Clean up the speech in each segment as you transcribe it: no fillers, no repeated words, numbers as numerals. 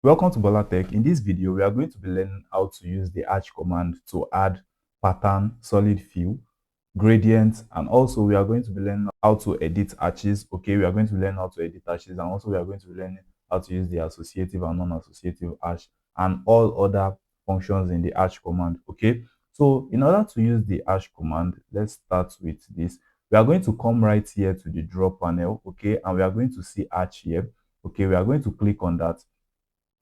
Welcome to Bola Tech. In this video, we are going to be learning how to use the arch command to add pattern, solid fill, gradients, and also we are going to be learning how to edit arches. Okay, we are going to learn how to edit arches, and also we are going to be learning how to use the associative and non-associative arch and all other functions in the arch command. Okay, so in order to use the arch command, let's start with this. We are going to come right here to the draw panel. Okay, and we are going to see arch here. Okay, we are going to click on that.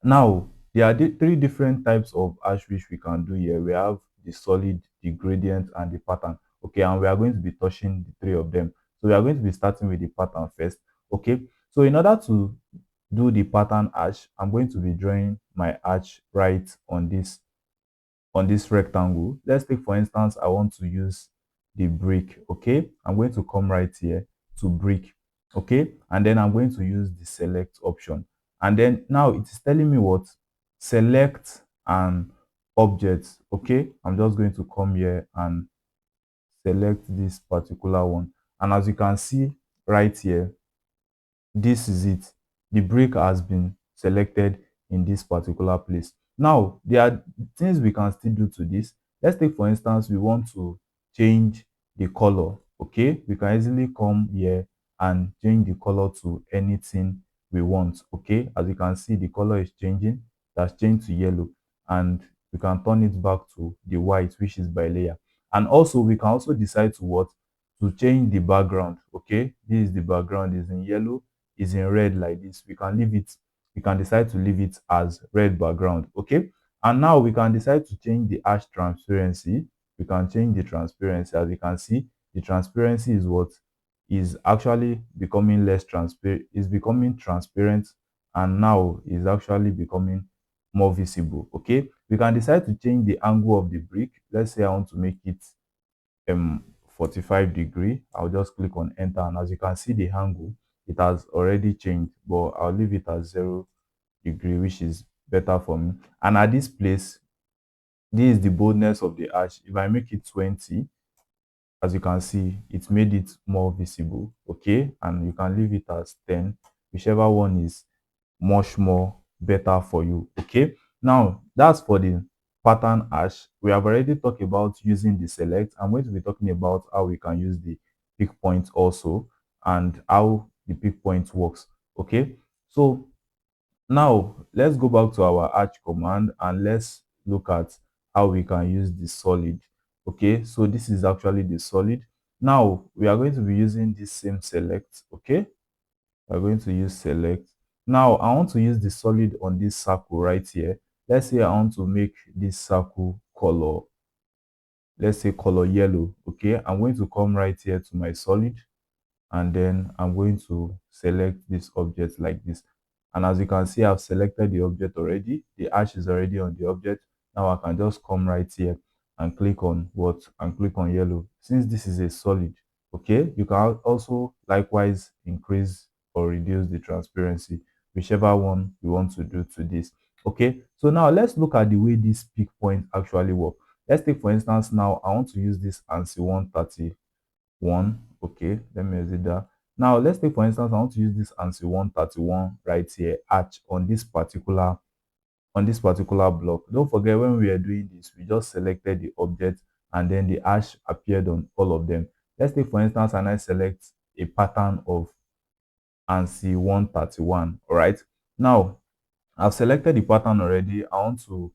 Now, there are three different types of arch which we can do here. We have the solid, the gradient, and the pattern. Okay, and we are going to be touching the three of them. So we are going to be starting with the pattern first. Okay, so in order to do the pattern arch, I'm going to be drawing my arch right on this rectangle. Let's take, for instance, I want to use the brick. Okay, I'm going to come right here to brick. Okay, and then I'm going to use the select option, and then now it is telling me what select an object. Okay, I'm just going to come here and select this particular one, and as you can see right here, this is it. The brick has been selected in this particular place. Now, there are things we can still do to this. Let's take, for instance, we want to change the color. Okay, we can easily come here and change the color to anything we want. Okay, as you can see, the color is changing. That's changed to yellow, and we can turn it back to the white, which is by layer. And also, we can also decide to what, to change the background. Okay, this is the background, is in yellow, is in red like this. We can leave it, we can decide to leave it as red background. Okay, and now we can decide to change the arch transparency. We can change the transparency. As you can see, the transparency is what is actually becoming less transparent, is becoming transparent, and now is actually becoming more visible. Okay, we can decide to change the angle of the brick. Let's say I want to make it 45 degree. I'll just click on enter, and as you can see, the angle, it has already changed, but I'll leave it at 0 degree, which is better for me. And at this place, this is the boldness of the arch. If I make it 20, as you can see, it made it more visible. Okay, and you can leave it as 10, whichever one is much more better for you. Okay, now that's for the pattern arch. We have already talked about using the select. I'm going to be talking about how we can use the pick point also, and how the pick point works. Okay, so now let's go back to our arch command and let's look at how we can use the solid. Okay, so this is actually the solid. Now we are going to be using this same select. Okay, we're going to use select. Now I want to use the solid on this circle right here. Let's say I want to make this circle color, let's say color yellow. Okay, I'm going to come right here to my solid, and then I'm going to select this object like this. And as you can see, I've selected the object already. The arch is already on the object. Now I can just come right here and click on what, and click on yellow. Since this is a solid, okay, you can also likewise increase or reduce the transparency, whichever one you want to do to this. Okay, so now let's look at the way this pick point actually work. Let's take, for instance, now I want to use this ANSI 131. Okay, let me exit that. Now let's take, for instance, I want to use this ANSI 131 right here, arch on this particular block. Don't forget, when we are doing this, we just selected the object and then the arch appeared on all of them. Let's take, for instance, and I select a pattern of ANSI 131. All right, now I've selected the pattern already. I want to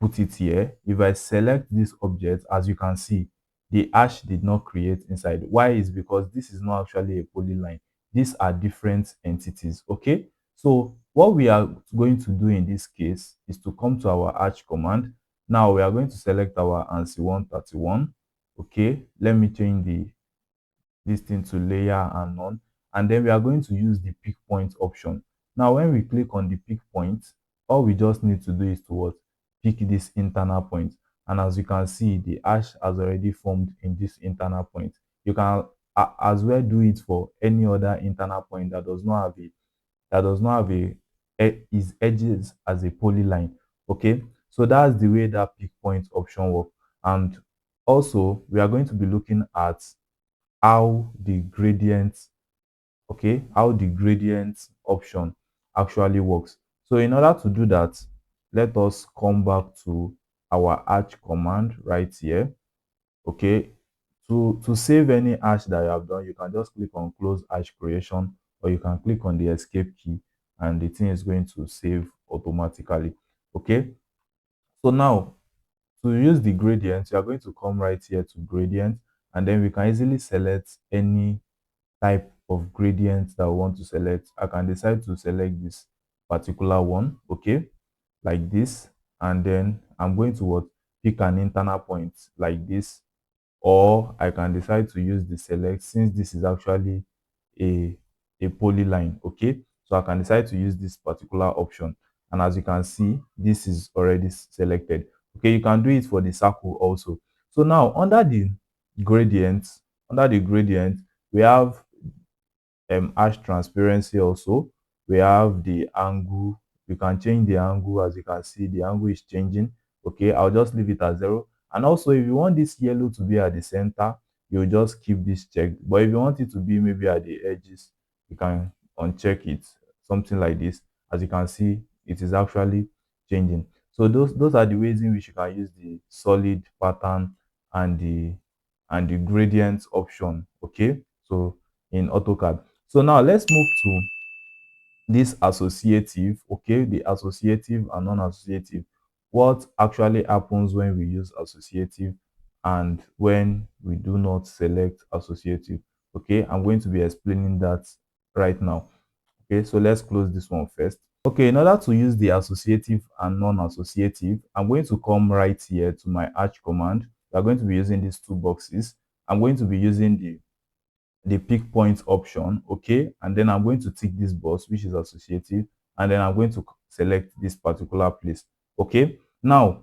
put it here. If I select this object, as you can see, the arch did not create inside. Why? Is because this is not actually a polyline. These are different entities. Okay, so what we are going to do in this case is to come to our arch command. Now we are going to select our ANSI 131. Okay, let me change this thing to layer and none, and then we are going to use the pick point option. Now when we click on the pick point, all we just need to do is to what, pick this internal point. And as you can see, the arch has already formed in this internal point. You can as well do it for any other internal point that does not have its edges as a polyline. Okay, so that's the way that pick point option works. And also we are going to be looking at how the gradient, okay, how the gradient option actually works. So in order to do that, let us come back to our arch command right here. Okay, to save any arch that you have done, you can just click on close arch creation, or you can click on the escape key, and the thing is going to save automatically. Okay, so now to use the gradient, you are going to come right here to gradient, and then we can easily select any type of gradient that we want to select. I can decide to select this particular one, okay, like this, and then I'm going to what, pick an internal point like this, or I can decide to use the select, since this is actually a polyline. Okay, so I can decide to use this particular option, and as you can see, this is already selected. Okay, you can do it for the circle also. So now gradient under the gradient, we have arch transparency also. We have the angle. We can change the angle. As you can see, the angle is changing. Okay, I'll just leave it at 0. And also, if you want this yellow to be at the center, you just keep this checked. But if you want it to be maybe at the edges, you can uncheck it, something like this. As you can see, it is actually changing. So those are the ways in which you can use the solid pattern and the gradient option. Okay, so in AutoCAD. So now let's move to this associative, okay, the associative and non-associative. What actually happens when we use associative and when we do not select associative? Okay, I'm going to be explaining that right now. Okay, so let's close this one first. Okay, in order to use the associative and non-associative, I'm going to come right here to my arch command. We are going to be using these two boxes. I'm going to be using the pick point option, okay, and then I'm going to tick this box, which is associative, and then I'm going to select this particular place. Okay, now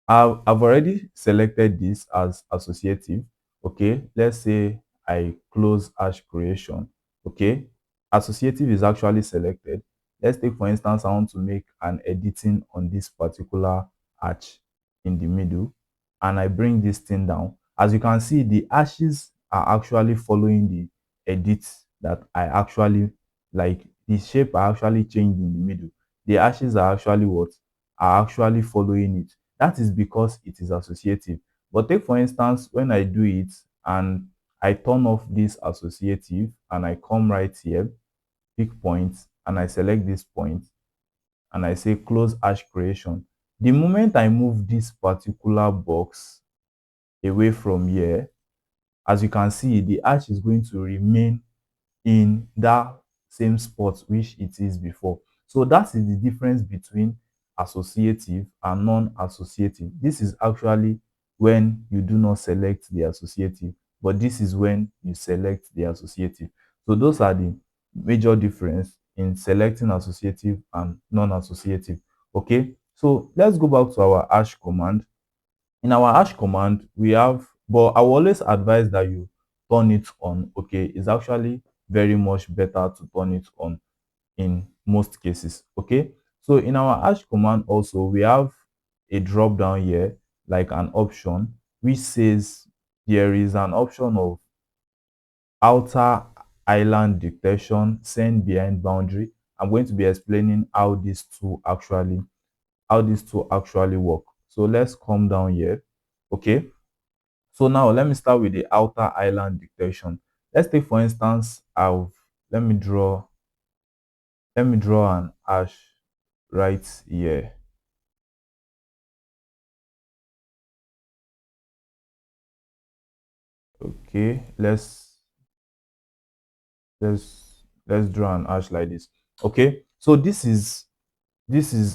I've already selected this as associative. Okay, let's say I close arch creation. Okay, associative is actually selected. Let's take, for instance, I want to make an editing on this particular arch in the middle, and I bring this thing down. As you can see, the arches are actually following the edits that I actually like. The shape are actually changed in the middle. The arches are actually what, are actually following it. That is because it is associative. But take, for instance, when I do it and I turn off this associative and I come right here, pick points, and I select this point and I say close arch creation. The moment I move this particular box away from here, as you can see, the arch is going to remain in that same spot which it is before. So that is the difference between associative and non-associative. This is actually when you do not select the associative, but this is when you select the associative. So those are the major difference in selecting associative and non-associative. Okay, so let's go back to our hash command. In our hash command, we have, but I will always advise that you turn it on. Okay, it's actually very much better to turn it on in most cases. Okay, so in our hash command also, we have a drop down here, like an option which says there is an option of outer island detection, send behind boundary. I'm going to be explaining how these two actually work. So let's come down here. Okay, so now let me start with the outer island detection. Let's take, for instance, let me draw an hash right here. Okay, let's draw an hash like this. Okay, so this is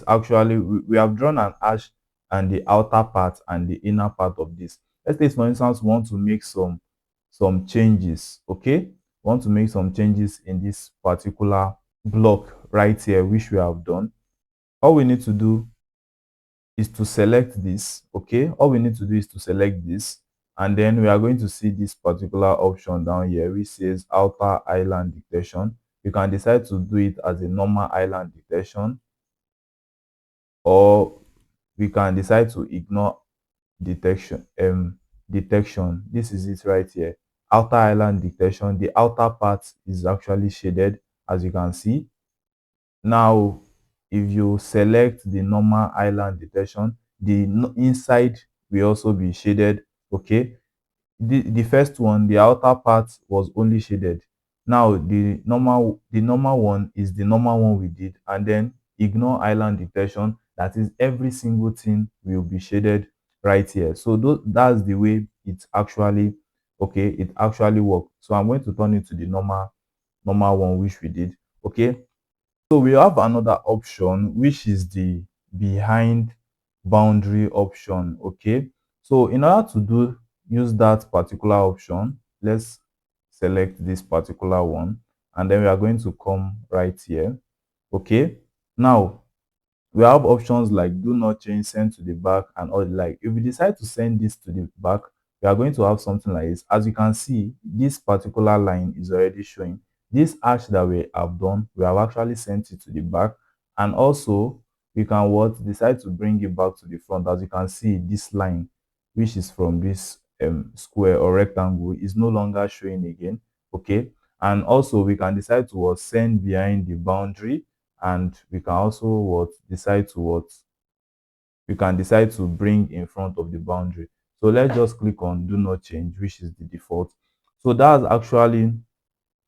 actually, we have drawn an hash and the outer part and the inner part of this. Let's say, for instance, we want to make some changes. Okay, we want to make some changes in this particular block right here, which we have done. All we need to do is to select this. Okay, all we need to do is to select this, and then we are going to see this particular option down here which says outer island detection. You can decide to do it as a normal island detection, or we can decide to ignore detection. This is it right here, outer island detection. The outer part is actually shaded, as you can see. Now if you select the normal island detection, the inside will also be shaded. Okay, the first one, the outer part was only shaded. Now the normal one is the normal one we did, and then ignore island detection, that is every single thing will be shaded right here. So that's the way it actually, okay, it actually works. So I'm going to turn it to the normal one which we did. Okay, so we have another option, which is the behind boundary option. Okay, so in order to use that particular option, let's select this particular one, and then we are going to come right here. Okay, now we have options like do not change, send to the back, and all. Like if we decide to send this to the back, we are going to have something like this. As you can see, this particular line is already showing this arch that we have done. We have actually sent it to the back, and also we can what decide to bring it back to the front. As you can see, this line, which is from this square or rectangle, is no longer showing again. Okay, and also we can decide to send behind the boundary, and we can also decide to we can decide to bring in front of the boundary. So let's just click on do not change, which is the default. So that's actually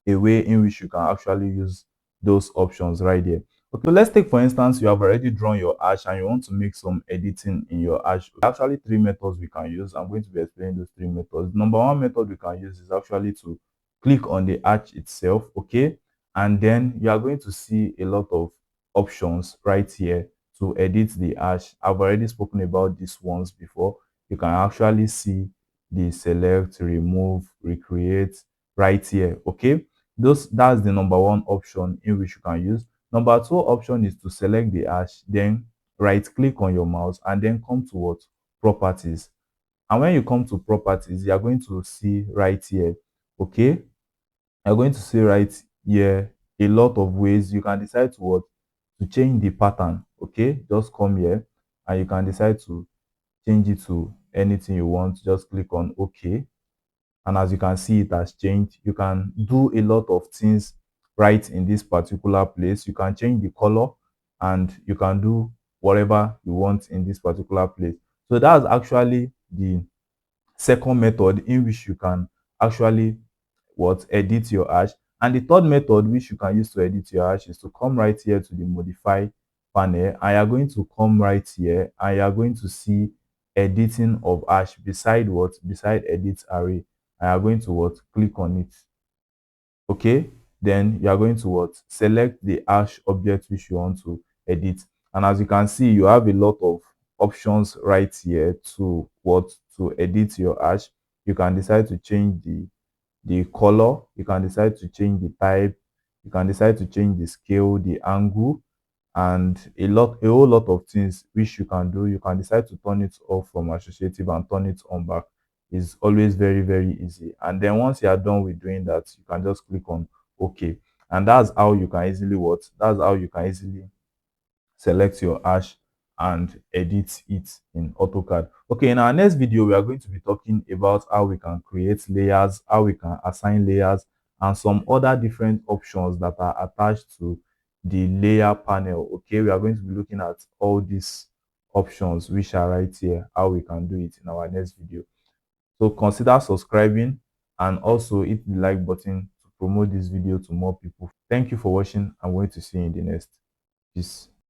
a way in which you can actually use those options right there. Okay, so let's take for instance, you have already drawn your arch and you want to make some editing in your arch. Actually, three methods we can use. I'm going to be explaining those three methods. Number one method we can use is actually to click on the arch itself. Okay, and then you are going to see a lot of options right here to edit the arch. I've already spoken about these ones before. You can actually see the select, remove, recreate right here. Okay, that's the number one option in which you can use. Number two option is to select the arch, then right click on your mouse and then come to properties. And when you come to properties, you are going to see right here. Okay, you're going to see right here a lot of ways you can decide to to change the pattern. Okay, just come here and you can decide to change it to anything you want. Just click on OK, and as you can see, it has changed. You can do a lot of things right in this particular place. You can change the color and you can do whatever you want in this particular place. So that's actually the second method in which you can actually edit your arch. And the third method which you can use to edit your arch is to come right here to the modify panel, and you're going to come right here and you're going to see editing of arch beside edit array, and you're going to click on it. Okay, then you are going to select the arch object which you want to edit. And as you can see, you have a lot of options right here to to edit your arch. You can decide to change the color, you can decide to change the type, you can decide to change the scale, the angle, and a whole lot of things which you can do. You can decide to turn it off from associative and turn it on back. Is always very, very easy. And then once you are done with doing that, you can just click on OK. And that's how you can easily select your arch and edit it in AutoCAD. Okay, in our next video, we are going to be talking about how we can create layers, how we can assign layers, and some other different options that are attached to the layer panel. Okay, we are going to be looking at all these options which are right here, how we can do it in our next video. So consider subscribing and also hit the like button to promote this video to more people. Thank you for watching. I'm going to see you in the next. Peace.